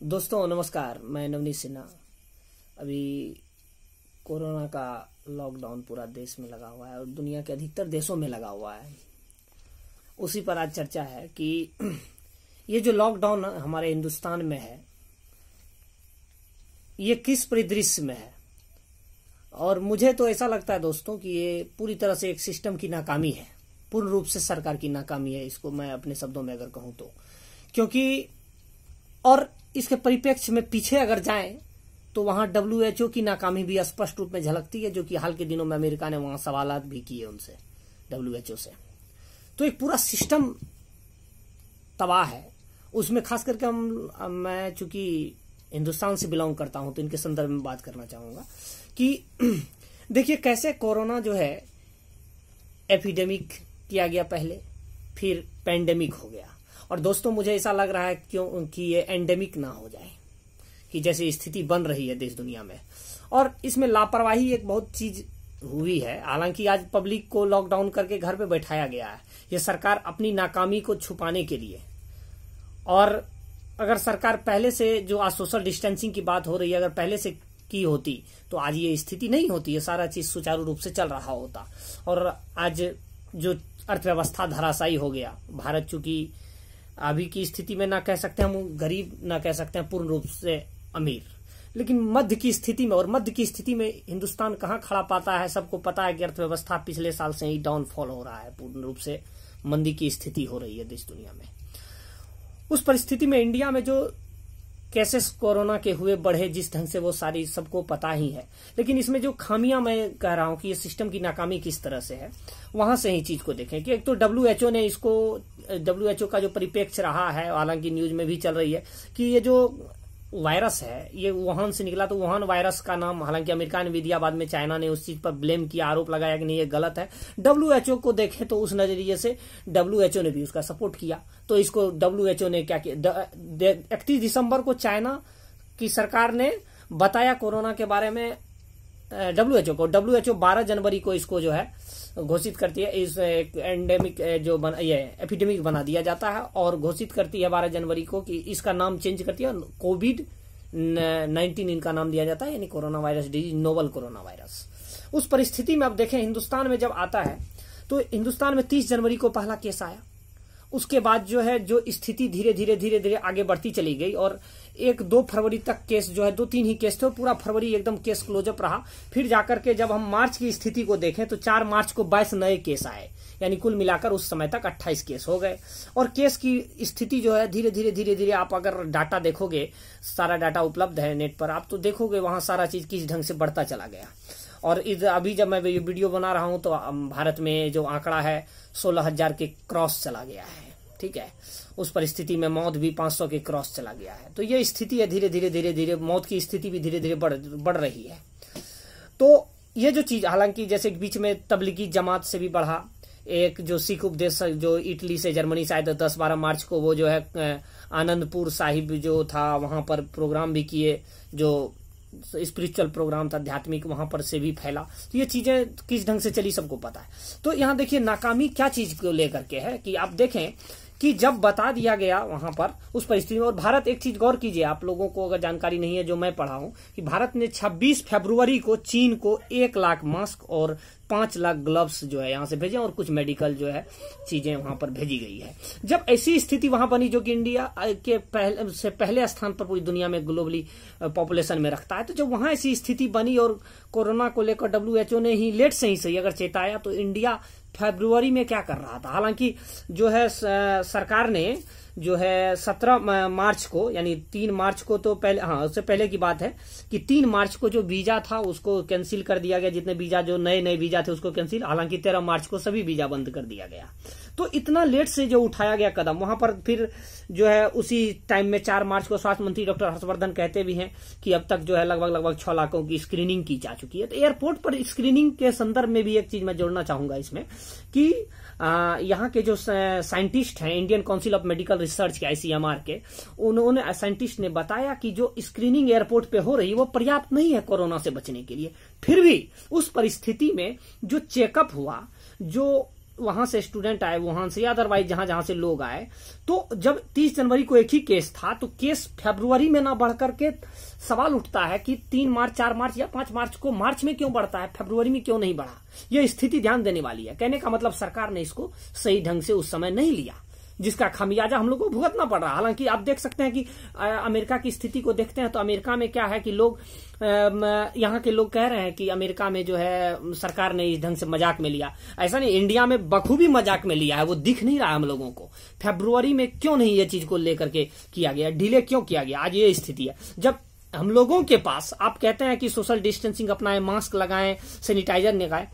दोस्तों नमस्कार, मैं नवनीत सिन्हा। अभी कोरोना का लॉकडाउन पूरा देश में लगा हुआ है और दुनिया के अधिकतर देशों में लगा हुआ है। उसी पर आज चर्चा है कि ये जो लॉकडाउन हमारे हिंदुस्तान में है ये किस परिदृश्य में है। और मुझे तो ऐसा लगता है दोस्तों कि ये पूरी तरह से एक सिस्टम की नाकामी है, पूर्ण रूप से सरकार की नाकामी है, इसको मैं अपने शब्दों में अगर कहूं तो। क्योंकि और इसके परिप्रेक्ष्य में पीछे अगर जाएं तो वहां WHO की नाकामी भी स्पष्ट रूप में झलकती है, जो कि हाल के दिनों में अमेरिका ने वहां सवालात भी किए उनसे, WHO से। तो एक पूरा सिस्टम तबाह है। उसमें खास करके मैं चूंकि हिंदुस्तान से बिलोंग करता हूं तो इनके संदर्भ में बात करना चाहूंगा कि देखिए कैसे कोरोना जो है एपिडेमिक किया गया पहले, फिर पैंडेमिक हो गया। और दोस्तों मुझे ऐसा लग रहा है क्यों कि ये एंडेमिक ना हो जाए, कि जैसे स्थिति बन रही है देश दुनिया में। और इसमें लापरवाही एक बहुत चीज हुई है। हालांकि आज पब्लिक को लॉकडाउन करके घर पे बैठाया गया है, ये सरकार अपनी नाकामी को छुपाने के लिए। और अगर सरकार पहले से जो आज सोशल डिस्टेंसिंग की बात हो रही है, अगर पहले से की होती तो आज ये स्थिति नहीं होती, ये सारा चीज सुचारू रूप से चल रहा होता। और आज जो अर्थव्यवस्था धराशायी हो गया, भारत चूंकि अभी की स्थिति में ना कह सकते हम गरीब, ना कह सकते हैं पूर्ण रूप से अमीर, लेकिन मध्य की स्थिति में, और मध्य की स्थिति में हिंदुस्तान कहाँ खड़ा पाता है। सबको पता है कि अर्थव्यवस्था पिछले साल से ही डाउनफॉल हो रहा है, पूर्ण रूप से मंदी की स्थिति हो रही है देश दुनिया में। उस परिस्थिति में इंडिया में जो केसेस कोरोना के हुए बढ़े जिस ढंग से, वो सारी सबको पता ही है। लेकिन इसमें जो खामियां मैं कह रहा हूं कि ये सिस्टम की नाकामी किस तरह से है, वहां से ही चीज को देखें कि एक तो WHO ने इसको, WHO का जो परिप्रेक्ष्य रहा है, हालांकि न्यूज में भी चल रही है कि ये जो वायरस है ये वुहान से निकला। तो वुहान वायरस का नाम, हालांकि अमेरिका ने भी दिया, बाद में चाइना ने उस चीज पर ब्लेम किया, आरोप लगाया कि नहीं ये गलत है। WHO को देखें तो उस नजरिए से WHO ने भी उसका सपोर्ट किया। तो इसको WHO ने क्या किया, 31 दिसंबर को चाइना की सरकार ने बताया कोरोना के बारे में WHO को। WHO 12 जनवरी को इसको जो है घोषित करती है, इस एंडेमिक जो ये एपिडेमिक बना दिया जाता है और घोषित करती है 12 जनवरी को कि इसका नाम चेंज करती है, COVID-19 इनका नाम दिया जाता है, यानी corona virus disease, novel corona virus. उस परिस्थिति में अब देखें हिंदुस्तान में जब आता है तो हिंदुस्तान में 30 जनवरी को पहला केस आया। उसके बाद जो है जो स्थिति धीरे धीरे आगे बढ़ती चली गई और 1-2 फरवरी तक केस जो है 2-3 ही केस थे और पूरा फरवरी एकदम केस क्लोजअप रहा। फिर जाकर के जब हम मार्च की स्थिति को देखें तो 4 मार्च को 22 नए केस आए, यानी कुल मिलाकर उस समय तक 28 केस हो गए। और केस की स्थिति जो है धीरे धीरे आप अगर डाटा देखोगे, सारा डाटा उपलब्ध है नेट पर, आप तो देखोगे वहां सारा चीज किस ढंग से बढ़ता चला गया। और अभी जब मैं ये वीडियो बना रहा हूं तो भारत में जो आंकड़ा है 16,000 के क्रॉस चला गया है। ठीक है, उस परिस्थिति में मौत भी 500 के क्रॉस चला गया है। तो ये स्थिति है, धीरे धीरे मौत की स्थिति भी धीरे धीरे बढ़ रही है। तो ये जो चीज, हालांकि जैसे बीच में तबलीगी जमात से भी बढ़ा, एक जो सिख उपदेश जो इटली से जर्मनी से आए थे 10-12 मार्च को, वो जो है आनंदपुर साहिब जो था वहां पर प्रोग्राम भी किए, जो स्पिरिचुअल प्रोग्राम था, आध्यात्मिक, वहां पर से भी फैला। तो ये चीजें किस ढंग से चली सबको पता है। तो यहाँ देखिए नाकामी क्या चीज को लेकर के है कि आप देखें कि जब बता दिया गया वहां पर उस परिस्थिति में, और भारत, एक चीज गौर कीजिए, आप लोगों को अगर जानकारी नहीं है जो मैं पढ़ा हूं, कि भारत ने 26 फरवरी को चीन को 1 लाख मास्क और 5 लाख ग्लव्स जो है यहां से भेजे और कुछ मेडिकल जो है चीजें वहां पर भेजी गई है। जब ऐसी स्थिति वहां बनी जो कि इंडिया के पहले स्थान पर पूरी दुनिया में ग्लोबली पॉपुलेशन में रखता है, तो जब वहां ऐसी स्थिति बनी और कोरोना को लेकर WHO ने ही लेट से ही सही अगर चेताया, तो इंडिया फरवरी में क्या कर रहा था। हालांकि जो है सरकार ने जो है 17 मार्च को, यानी 3 मार्च को तो पहले, हाँ उससे पहले की बात है कि 3 मार्च को जो वीजा था उसको कैंसिल कर दिया गया, जितने वीजा जो नए वीजा थे उसको कैंसिल। हालांकि 13 मार्च को सभी वीजा बंद कर दिया गया। तो इतना लेट से जो उठाया गया कदम, वहां पर फिर जो है उसी टाइम में 4 मार्च को स्वास्थ्य मंत्री डॉक्टर हर्षवर्धन कहते भी हैं कि अब तक जो है लगभग 6 लाखों की स्क्रीनिंग की जा चुकी है। तो एयरपोर्ट पर स्क्रीनिंग के संदर्भ में भी एक चीज मैं जोड़ना चाहूंगा इसमें कि यहाँ के जो साइंटिस्ट हैं, Indian council of medical research के, ICMR के, उन्होंने साइंटिस्ट ने बताया कि जो स्क्रीनिंग एयरपोर्ट पे हो रही है वो पर्याप्त नहीं है कोरोना से बचने के लिए। फिर भी उस परिस्थिति में जो चेकअप हुआ, जो वहां से स्टूडेंट आए, वहां से या अदरवाइज जहां जहां से लोग आए, तो जब 30 जनवरी को एक ही केस था, तो केस फरवरी में ना बढ़ करके सवाल उठता है कि 3 मार्च, 4 मार्च या 5 मार्च को मार्च में क्यों बढ़ता है, फरवरी में क्यों नहीं बढ़ा। यह स्थिति ध्यान देने वाली है। कहने का मतलब सरकार ने इसको सही ढंग से उस समय नहीं लिया, जिसका खामियाजा हम लोग को भुगतना पड़ रहा है। हालांकि आप देख सकते हैं कि अमेरिका की स्थिति को देखते हैं तो अमेरिका में क्या है कि लोग, यहाँ के लोग कह रहे हैं कि अमेरिका में जो है सरकार ने इस ढंग से मजाक में लिया। ऐसा नहीं, इंडिया में बखूबी मजाक में लिया है, वो दिख नहीं रहा हम लोगों को। फरवरी में क्यों नहीं ये चीज को लेकर के किया गया, डिले क्यों किया गया, आज ये स्थिति है। जब हम लोगों के पास, आप कहते हैं कि सोशल डिस्टेंसिंग अपनाएं, मास्क लगाएं, सैनिटाइजर लगाएं,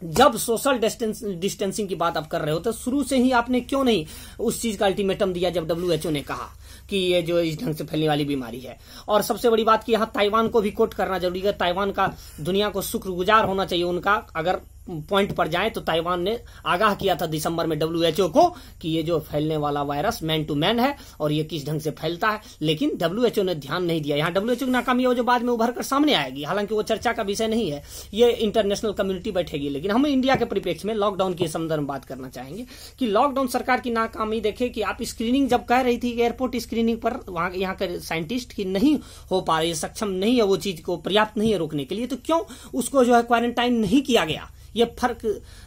जब सोशल डिस्टेंसिंग की बात आप कर रहे हो तो शुरू से ही आपने क्यों नहीं उस चीज का अल्टीमेटम दिया जब WHO ने कहा कि ये जो इस ढंग से फैलने वाली बीमारी है। और सबसे बड़ी बात कि यहाँ ताइवान को भी कोट करना जरूरी है। ताइवान का दुनिया को शुक्रगुजार होना चाहिए उनका, अगर पॉइंट पर जाए तो ताइवान ने आगाह किया था दिसंबर में WHO को कि ये जो फैलने वाला वायरस मैन टू मैन है और ये किस ढंग से फैलता है, लेकिन WHO ने ध्यान नहीं दिया। यहाँ WHO की नाकामी है जो बाद में उभर कर सामने आएगी, हालांकि वो चर्चा का विषय नहीं है, ये इंटरनेशनल कम्युनिटी बैठेगी। लेकिन हम इंडिया के परिप्रेक्ष्य में लॉकडाउन के संदर्भ में बात करना चाहेंगे कि लॉकडाउन सरकार की नाकामी देखे कि आप स्क्रीनिंग जब कह रही थी एयरपोर्ट स्क्रीनिंग पर वहां यहाँ के साइंटिस्ट की नहीं हो पा रही है, सक्षम नहीं है, वो चीज को पर्याप्त नहीं है रोकने के लिए, तो क्यों उसको जो है क्वारंटाइन नहीं किया गया, ये फर्क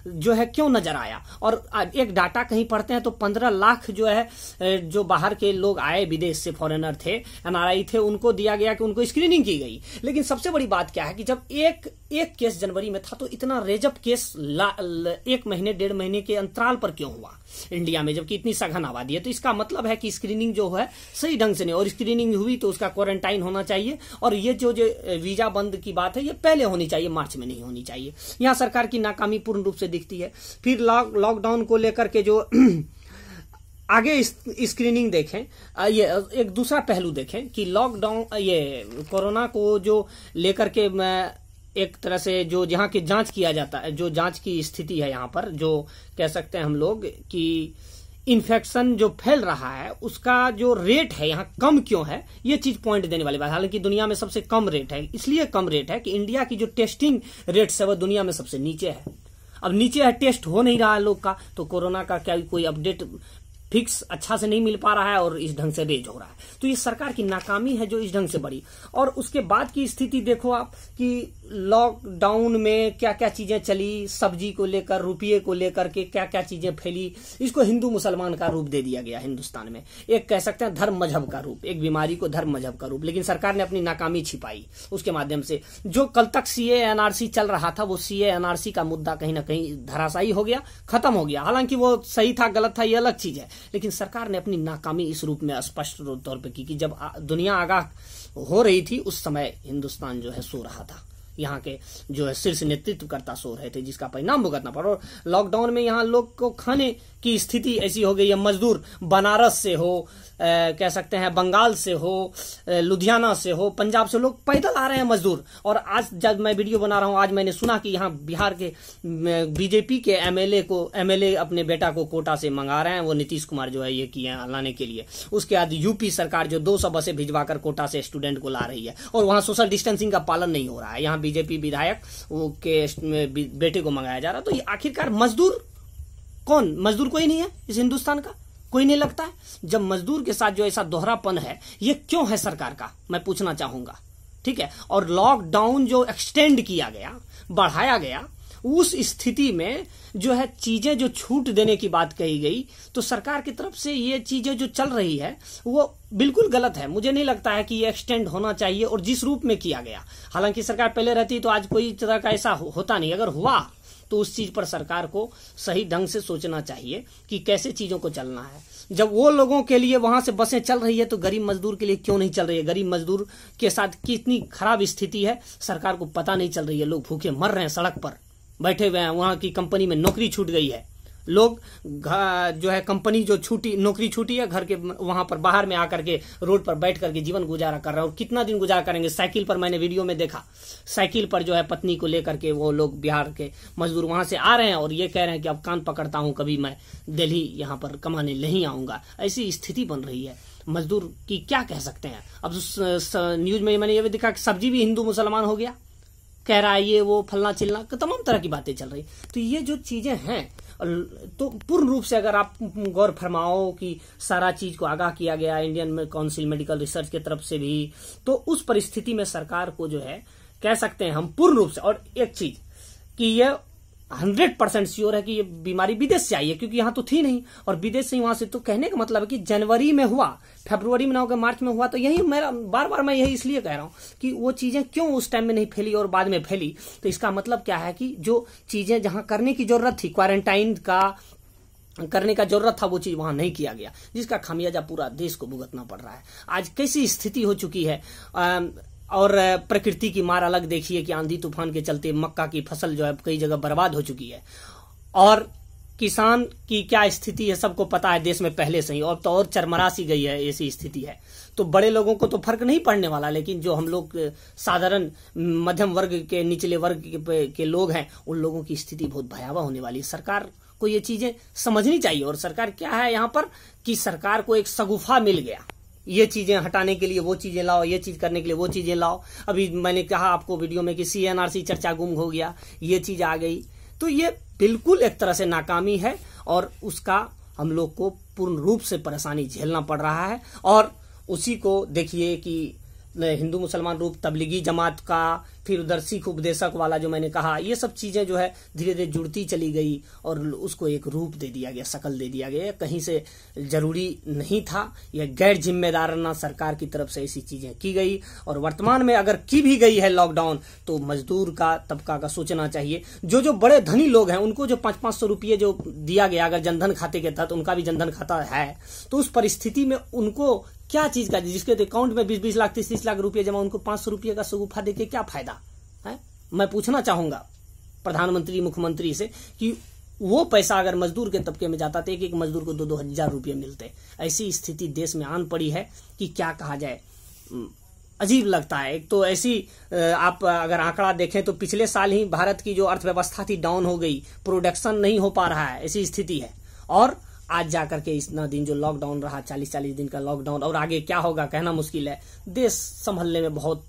जो है क्यों नजर आया। और एक डाटा कहीं पढ़ते हैं तो 15 लाख जो है जो बाहर के लोग आए, विदेश से फॉरेनर थे, NRI थे, उनको दिया गया कि उनको स्क्रीनिंग की गई। लेकिन सबसे बड़ी बात क्या है कि जब एक केस जनवरी में था तो इतना रेजअप केस 1 महीने 1.5 महीने के अंतराल पर क्यों हुआ इंडिया में, जबकि इतनी सघन आबादी है। तो इसका मतलब है कि स्क्रीनिंग जो है सही ढंग से नहीं, और स्क्रीनिंग हुई तो उसका क्वारंटाइन होना चाहिए। और ये जो वीजा बंद की बात है ये पहले होनी चाहिए, मार्च में नहीं होनी चाहिए। यहाँ सरकार की नाकामी पूर्ण रूप से दिखती है। फिर लॉकडाउन को लेकर के जो आगे स्क्रीनिंग देखें, ये एक दूसरा पहलू देखें कि लॉकडाउन, ये कोरोना को जो लेकर के एक तरह से जो जहां की जांच किया जाता है, जो जांच की स्थिति है यहाँ पर, जो कह सकते हैं हम लोग कि इन्फेक्शन जो फैल रहा है उसका जो रेट है यहाँ कम क्यों है, ये चीज पॉइंट देने वाली बात। हालांकि दुनिया में सबसे कम रेट है, इसलिए कम रेट है कि इंडिया की जो टेस्टिंग रेट्स है वो दुनिया में सबसे नीचे है। अब नीचे है, टेस्ट हो नहीं रहा है लोग का, तो कोरोना का क्या कोई अपडेट फिक्स अच्छा से नहीं मिल पा रहा है और इस ढंग से रेज हो रहा है। तो ये सरकार की नाकामी है जो इस ढंग से बढ़ी। और उसके बाद की स्थिति देखो आप कि लॉकडाउन में क्या क्या चीजें चली, सब्जी को लेकर, रुपये को लेकर के क्या क्या चीजें फैली। इसको हिंदू मुसलमान का रूप दे दिया गया हिंदुस्तान में, एक कह सकते हैं धर्म मजहब का रूप, एक बीमारी को धर्म मजहब का रूप। लेकिन सरकार ने अपनी नाकामी छिपाई उसके माध्यम से। जो कल तक CA NRC चल रहा था, वो CA NRC का मुद्दा कहीं ना कहीं धराशायी हो गया, खत्म हो गया। हालांकि वो सही था गलत था ये अलग चीज है, लेकिन सरकार ने अपनी नाकामी इस रूप में स्पष्ट तौर पर की कि जब दुनिया आगाह हो रही थी उस समय हिंदुस्तान जो है सो रहा था, यहाँ के जो है शीर्ष नेतृत्वकर्ता सो रहे थे, जिसका परिणाम भुगतना पड़ा। और लॉकडाउन में यहाँ लोग को खाने की स्थिति ऐसी हो गई है, मजदूर बनारस से हो, कह सकते हैं बंगाल से हो, लुधियाना से हो, पंजाब से, लोग पैदल आ रहे हैं मजदूर। और आज जब मैं वीडियो बना रहा हूं, आज मैंने सुना कि यहाँ बिहार के BJP के MLA अपने बेटा को कोटा से मंगा रहे हैं, वो नीतीश कुमार जो है ये किए हैं लाने के लिए। उसके बाद UP सरकार जो 200 बसें भिजवाकर कोटा से स्टूडेंट को ला रही है, और वहां सोशल डिस्टेंसिंग का पालन नहीं हो रहा है। यहाँ BJP विधायक के बेटे को मंगाया जा रहा है। तो ये आखिरकार मजदूर कौन, मजदूर कोई नहीं है इस हिंदुस्तान का, कोई नहीं लगता है। जब मजदूर के साथ जो ऐसा दोहरापन है ये क्यों है सरकार का, मैं पूछना चाहूंगा, ठीक है। और लॉकडाउन जो एक्सटेंड किया गया, बढ़ाया गया, उस स्थिति में जो है चीजें जो छूट देने की बात कही गई, तो सरकार की तरफ से ये चीजें जो चल रही है वो बिल्कुल गलत है। मुझे नहीं लगता है कि ये एक्सटेंड होना चाहिए, और जिस रूप में किया गया। हालांकि सरकार पहले रहती तो आज कोई तरह का ऐसा होता नहीं, अगर हुआ तो उस चीज पर सरकार को सही ढंग से सोचना चाहिए कि कैसे चीजों को चलना है। जब वो लोगों के लिए वहां से बसें चल रही है तो गरीब मजदूर के लिए क्यों नहीं चल रही है? गरीब मजदूर के साथ कितनी खराब स्थिति है सरकार को पता नहीं चल रही है। लोग भूखे मर रहे हैं, सड़क पर बैठे हुए हैं, वहां की कंपनी में नौकरी छूट गई है, लोग जो है कंपनी जो नौकरी छूटी है, घर के वहां पर बाहर में आकर के रोड पर बैठ करके जीवन गुजारा कर रहे हैं। और कितना दिन गुजारा करेंगे? साइकिल पर, मैंने वीडियो में देखा, साइकिल पर जो है पत्नी को लेकर के वो लोग बिहार के मजदूर वहां से आ रहे हैं और ये कह रहे हैं कि अब कान पकड़ता हूं, कभी मैं दिल्ली यहाँ पर कमाने नहीं आऊंगा। ऐसी स्थिति बन रही है मजदूर की, क्या कह सकते हैं। अब न्यूज में मैंने ये भी देखा कि सब्जी भी हिंदू मुसलमान हो गया, कह रहा है ये वो फलना चिलना, तमाम तरह की बातें चल रही। तो ये जो चीजें हैं तो पूर्ण रूप से अगर आप गौर फरमाओ कि सारा चीज को आगाह किया गया इंडियन काउंसिल मेडिकल रिसर्च की तरफ से भी, तो उस परिस्थिति में सरकार को जो है कह सकते हैं हम पूर्ण रूप से, और एक चीज कि ये 100% श्योर है कि ये बीमारी विदेश से आई है, क्योंकि यहां तो थी नहीं, और विदेश से वहां से, तो कहने का मतलब है कि जनवरी में हुआ, फरवरी में ना होकर मार्च में हुआ, तो यही मेरा बार बार मैं यही इसलिए कह रहा हूं कि वो चीजें क्यों उस टाइम में नहीं फैली और बाद में फैली। तो इसका मतलब क्या है कि जो चीजें जहां करने की जरूरत थी, क्वारंटाइन का करने का जरूरत था, वो चीज वहां नहीं किया गया, जिसका खामियाजा पूरा देश को भुगतना पड़ रहा है। आज कैसी स्थिति हो चुकी है, और प्रकृति की मार अलग देखिए कि आंधी तूफान के चलते मक्का की फसल जो है कई जगह बर्बाद हो चुकी है, और किसान की क्या स्थिति है सबको पता है देश में पहले से ही, और तो और चरमरा सी गई है, ऐसी स्थिति है। तो बड़े लोगों को तो फर्क नहीं पड़ने वाला, लेकिन जो हम लोग साधारण मध्यम वर्ग के, निचले वर्ग के लोग हैं, उन लोगों की स्थिति बहुत भयावह होने वाली है। सरकार को ये चीजें समझनी चाहिए, और सरकार क्या है यहाँ पर कि सरकार को एक शगुफा मिल गया, ये चीजें हटाने के लिए वो चीजें लाओ, ये चीज करने के लिए वो चीजें लाओ। अभी मैंने कहा आपको वीडियो में कि CNRC चर्चा गुम हो गया, ये चीज आ गई, तो ये बिल्कुल एक तरह से नाकामी है, और उसका हम लोग को पूर्ण रूप से परेशानी झेलना पड़ रहा है। और उसी को देखिए कि हिंदू मुसलमान रूप, तबलीगी जमात का, फिर उधर सिख उपदेशक वाला जो मैंने कहा, ये सब चीजें जो है धीरे धीरे जुड़ती चली गई, और उसको एक रूप दे दिया गया, शकल दे दिया गया। कहीं से जरूरी नहीं था, यह गैर जिम्मेदाराना सरकार की तरफ से ऐसी चीजें की गई। और वर्तमान में अगर की भी गई है लॉकडाउन, तो मजदूर का तबका का सोचना चाहिए। जो बड़े धनी लोग हैं, उनको जो 500-500 रुपये जो दिया गया, अगर जनधन खाते के तहत, उनका भी जनधन खाता है, तो उस परिस्थिति में उनको क्या चीज का, जिसके अकाउंट में 20-20 लाख 30-30 लाख रुपए जमा, उनको 500 रुपये का शगुफा देके क्या फायदा है? मैं पूछना चाहूंगा प्रधानमंत्री, मुख्यमंत्री से कि वो पैसा अगर मजदूर के तबके में जाता तो एक मजदूर को 2-2 हजार रुपये मिलते। ऐसी स्थिति देश में आन पड़ी है कि क्या कहा जाए, अजीब लगता है। एक तो ऐसी आप अगर आंकड़ा देखें तो पिछले साल ही भारत की जो अर्थव्यवस्था थी डाउन हो गई, प्रोडक्शन नहीं हो पा रहा है, ऐसी स्थिति है। और आज जाकर के इतना दिन जो लॉकडाउन रहा, 40-40 दिन का लॉकडाउन, और आगे क्या होगा कहना मुश्किल है। देश संभलने में बहुत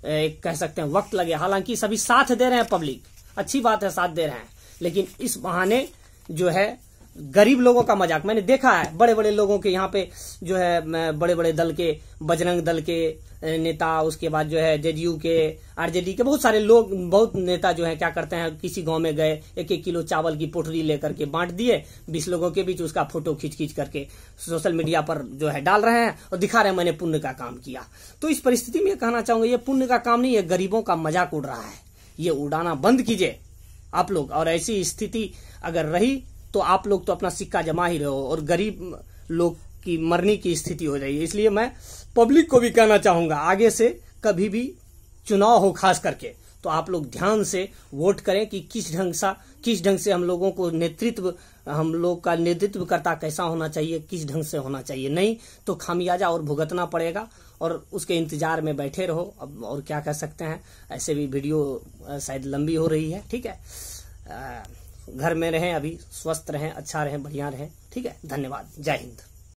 कह सकते हैं वक्त लगे। हालांकि सभी साथ दे रहे हैं, पब्लिक अच्छी बात है, साथ दे रहे हैं, लेकिन इस बहाने जो है गरीब लोगों का मजाक मैंने देखा है। बड़े बड़े लोगों के यहाँ पे जो है बड़े बड़े दल के, बजरंग दल के नेता, उसके बाद जो है JDU के, RJD के बहुत सारे लोग, बहुत नेता जो है क्या करते हैं, किसी गांव में गए, 1-1 किलो चावल की पोटली लेकर के बांट दिए 20 लोगों के बीच, उसका फोटो खींच करके सोशल मीडिया पर जो है डाल रहे हैं और दिखा रहे हैं मैंने पुण्य का काम किया। तो इस परिस्थिति में कहना चाहूंगा, ये पुण्य का काम नहीं, ये गरीबों का मजाक उड़ रहा है। ये उड़ाना बंद कीजिए आप लोग। और ऐसी स्थिति अगर रही तो आप लोग तो अपना सिक्का जमा ही रहो, और गरीब लोग की मरने की स्थिति हो जाएगी। इसलिए मैं पब्लिक को भी कहना चाहूंगा, आगे से कभी भी चुनाव हो खास करके, तो आप लोग ध्यान से वोट करें कि किस ढंग से हम लोगों को नेतृत्व, हम लोग का नेतृत्वकर्ता कैसा होना चाहिए, किस ढंग से होना चाहिए। नहीं तो खामियाजा और भुगतना पड़ेगा, और उसके इंतजार में बैठे रहो। अब और क्या कह सकते हैं, ऐसे भी वीडियो शायद लंबी हो रही है। ठीक है, घर में रहें, अभी स्वस्थ रहें, अच्छा रहें, बढ़िया रहें। ठीक है, धन्यवाद, जय हिंद।